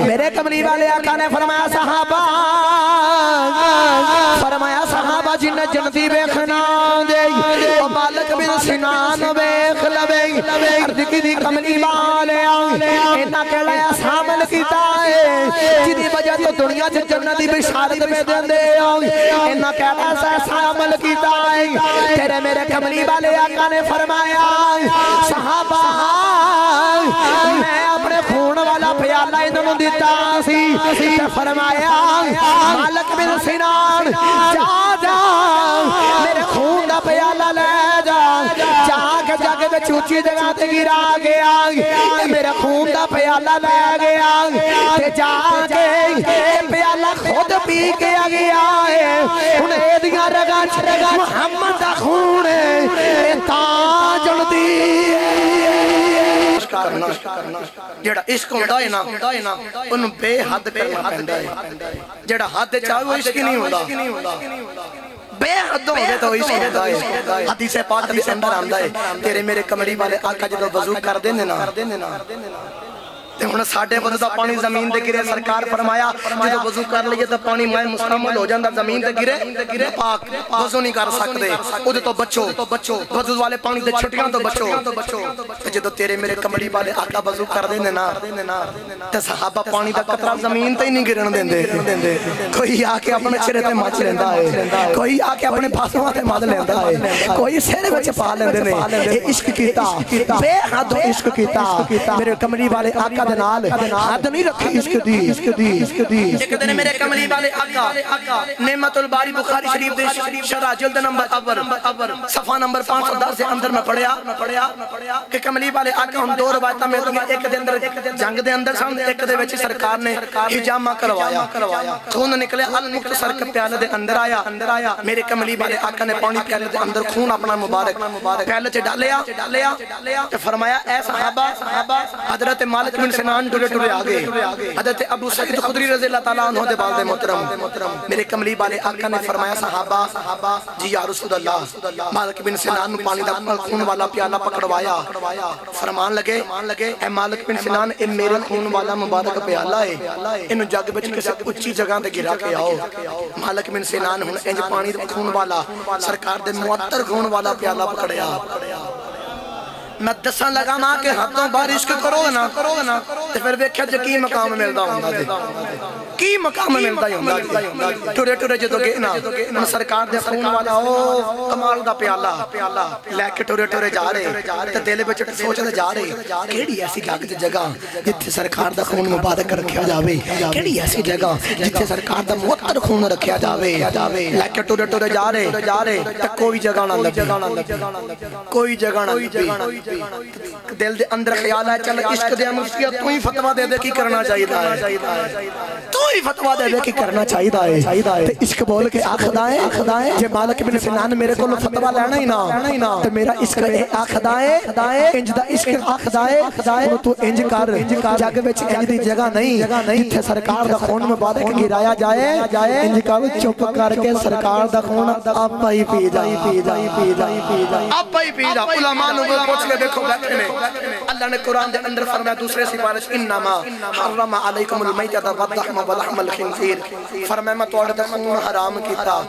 میرے کملی والے آقا نے فرمایا صحابہ جن جنتی بیخنا دے او مالک بن سنان بیخ لبے عرض کی دی کملی والے اینا کہلا ہے سامل کیتا ہے جنی وجہ تو دنیا سے جنتی بشارت میں دن دے اینا کہلا ہے سامل کیتا ہے تیرے میرے کملی والے آقا نے فرمایا صحابہ میں اپنے خون والا پیالہ انہوں دیتا سی فرمایا مالک بن سنان جا میرے خون دا پیالہ لے جا کے میں چوچی جگہ تے گرا گیا میرے خون دا پیالہ لے گیا جا کے پیالہ خود پی کے گیا ہے انہیں دیا رگا محمد دا خون ہے تا جلدی جڑا عشق ہوتا ہے نا انہوں بے حد کرنا پہندا ہے جڑا حد چاہے وہ عشق نہیں ہوتا بے حد ہوئے تو عشق ہوتا ہے حدیث پاک بھی اندر آمدہ ہے تیرے میرے کمری والے آقا جدو وضو کر دینے نا انہوں ساڑھے وضو دا پانی زمین دے گرے سرکار فرمایا جدو وضو کر لئے تو پانی مائے مستعمل ہو جاندہ زمین دے گرے پاک وضو نہیں کر سکتے ادھے تو بچو وضو والے پانی دے چھٹیاں تو بچو جدو تیرے میرے کمڑی والے آقا وضو کر دینے نا تو صحابہ پانی دا قطرہ زمین تے ہی نہیں گرن دیندے کوئی آکے اپنے چھرے تے مچ لیندہ ہے کوئی آکے اپنے پاسوں تے مد لیندہ ہے کوئی سیرے بچے پا لیندے نے اے عشق کیتا بے حد عشق کیتا میرے کمڑی والے آقا دنال حد نہیں رکھی عشق دی ایک دن میرے کملی والے آقا نعمت الباری بخاری شریف دے شرح جلد نمبر اول صفحہ نمبر 510 سے اندر میں پڑھیا کہ کملی والے آقا ہم دو روایتہ میں دیا ایک دے اندر جنگ دے اندر سامنے ایک دے وچی سرکار نے حجامہ کروایا خون نکلے المختصر کے پیالہ دے اندر آیا میرے کملی والے آقا نے پانی پیالے دے اندر خون اپنا مبارک پیالے سے ڈالیا تو فرمایا اے صحابہ حضرت مالک بن سنان ٹورے آگے حضرت ابو سعید خدری رضی اللہ تعالیٰ عنہ دے والد محترم میرے کملی والے آقا نے فرمایا صحابہ جی یا رسول اللہ مالک بن سنان پانی دا خون والا پیالہ پکڑوایا فرمان لگے اے مالک بن سنان اے میرے خون والا مبارک پیالہ ہے انہوں جگ بچ کسی اچھی جگہ دے گرا کے آؤ مالک بن سنان ہن انج پانی دا خون والا سرکار دے معطر خون والا پیالہ پکڑیا میں دسان لگا ماں کہ ہاتھوں بارش کے کرو نا تو پھر ویکھیا جو کی مقام ملتا ہوں دے کی مقام ملتا ہوں ٹورے جدو گئے نا سرکار دے خون والا ہو کمال دا پیالہ لے کے ٹورے جا رہے تو دل بچے سوچ دے جا رہے کیڑی ایسی جگہ جتھے سرکار دا خون مبارک رکھیا جاوے کیڑی ایسی جگہ جتھے سرکار دا معطر خون رکھیا جاوے لے کے ٹورے جا رہے تو کوئی جگہ نہ لبے دل دے اندر خیال ہے چل عشق دے مفتیہ تو ہی فتوہ دے دے کی کرنا چاہیے تو ہی فتوہ دے دے کی کرنا چاہیے تو عشق بول کے آخدائیں جے مالک بن سنان میرے کو فتوہ لینا ہی نا تو میرا عشق آخدائیں انج دا عشق آخدائیں تو انج کر جگ وچ انج دی جگہ نہیں جتھے سرکار دا خون مبارک گرایا جائے انج کر چپ کر کے سرکار دا خون آپ ہی پی جائے آپ ہی پی جا علماء نے پوچھ لے دیکھو بیٹھنے اللہ نے قرآن دے اندر فرمایا دوسرے سفارش انما حرم علیکم المیتۃ واللحم ولحم الخنزیر فرمایا میں توڑ تے خون حرام کیتا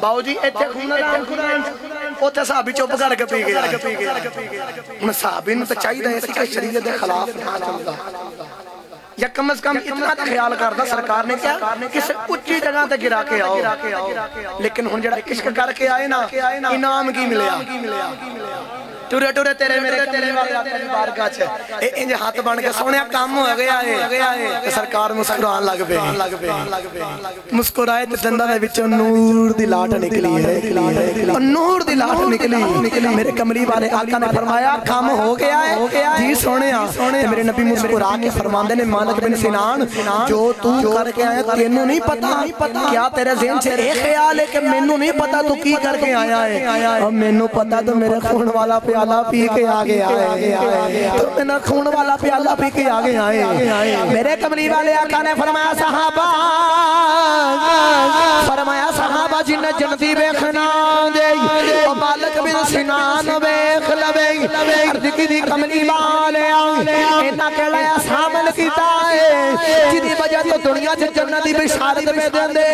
باو جی ایتھے خون حرام قرآن اوتھے صحابی چپ کر کے پی گیا ان صحابی نوں تے چاہیے اسی کہ شریعت دے خلاف نہ چلدا یا کم از کم اتنا خیال کردا سرکار نے کیا کسی اچھی جگہ تے گرا کے آؤ لیکن ہن جڑا عشق کر کے آئے نا انعام کی ملیا ٹورے تیرے میرے کملی والے آقا دی بارگاہ چھے اے انج ہاتھ بن کے سونیا کام ہو گیا ہے سرکار مسکران لگ پے مسکرائے تے دنداں دے وچوں نور دی لاٹ نکلی ہے نور دی لاٹ نکلی میرے کملی والے آقا نے فرمایا کام ہو گیا ہے جی سونیا تے میرے نبی مسکرا کے فرماندے نے مالک بن سنان جو تو کر کے آیا تینوں نہیں پتا کیا تیرے ذہن سے ایک خیال ہے کہ مینوں نہیں پتا تو کی کر کے آیا ہے اور مینوں پتا تو میرے خون والا پیالہ پی کے آگے آئے تو میرا خون والا پیالہ پی کے آگے آئے میرے کملی والے آقا نے فرمایا صحابہ جن جنتی بیخنا دے او مالک بن سنان بیخ لبے عرض کی دی کملی والے اینا کہلا ہے سامل کیتا ہے جدی وجہ تو دنیا سے جنت دی بشارت میں دے دے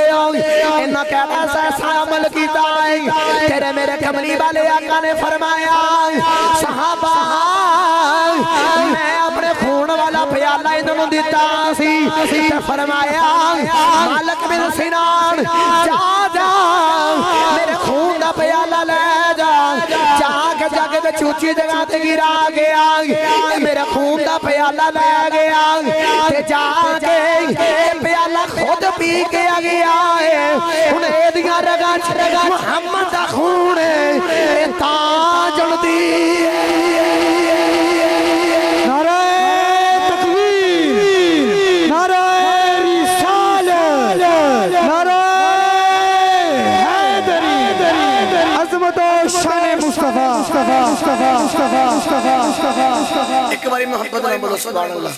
اینا کہلا ہے سامل کیتا ہے تیرے میرے کملی والے آقا نے فرمایا صحابہ میں اپنے خون والا پیالہ انہوں دیتا سی فرمایا مالک بن سنان جا میرے خون دا پیالہ لے جا جا کے چوچی جگہ تے گرا گیا میرے خون دا پیالہ لے گیا جا کے پیالہ خود پی کے گیا انہیں دیا رگا محمد دا خون تاجن دی ایک باری محبت میں بولو سبحان اللہ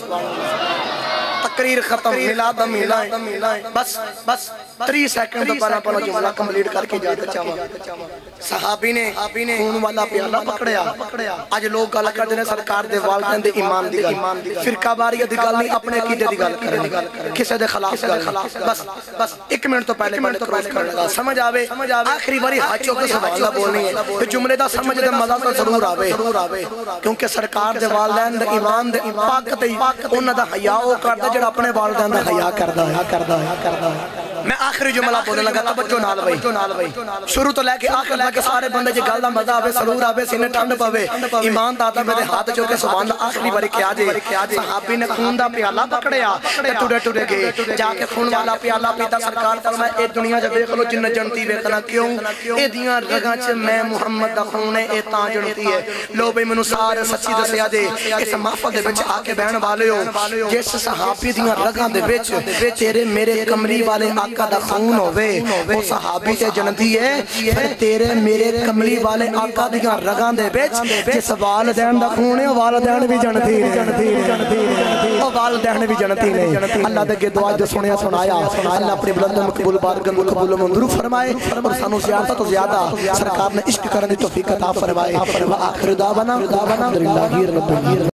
تقریر ختم ملاد ملائیں بس 3 سیکنڈ تو پہلا پہلا جملہ کمپلیٹ کر کے جاتا چاہاں صحابی نے خون والا پیالہ پکڑیا آج لوگ گالا کر دینے سرکار دے والدین دے ایمان دی گل فرقہ باریہ دی گل نہیں اپنے عقیدے دی گل کرنے کسے دے خلاف گل بس 1 منٹ تو پہلے میں کروز کر لگا سمجھ آوے آخری باری ہاتھوں کو سوالہ بولنی ہے تو جملے دا سمجھ دے مزہ تو ضرور آوے کیونکہ سرکار دے والدین دے ایمان دے پاکت انہ دا حیاء کر دے جڑا اپنے والدین دا حیاء کر دا میں آخری جملہ بولنے لگا توجہ نال بھائی شروع تو لے کے آخر لے کے سارے بندے جی گل دا مزہ آوے سرور آوے سینے ٹھنڈ پاوے ایمان داتا میرے ہاتھ چوکے سبحان اللہ آخری باری کیا جے صحابی نے خون دا پیالہ پکڑیا ٹوڑے گئے جا کے خون والا پیالہ پیتا سرکار فرمائے اے دنیا جب دیکھ لو جن جنتی ویکنا کیوں اے دیاں رگاں چ میں محمد دا خون اے تاں جنتی ہے لو بھئی منو سارے سچی دسیا جے اس محفل دے وچ آ کے بہن والے ہو جس صحابی دیاں رگاں دے وچ تیرے میرے کملی والے آقا دا خون ہوئے وہ صحابی تے جنتی ہے پھر تیرے میرے کملی والے آقا دیاں رگاں دے وچ جس والدین دا خون ہے والدین بھی جنتی والدین بھی جنتی نے اللہ دے دعا جو سنیا سنایا اللہ اپنی بلند مقبول بارگاہ قبول منظور فرمائے اور سانو زیادہ تو زیادہ سرکار نے عشق کرنے توفیق عطا فرمائے وآخر دعوانا الحمدللہ رب العالمین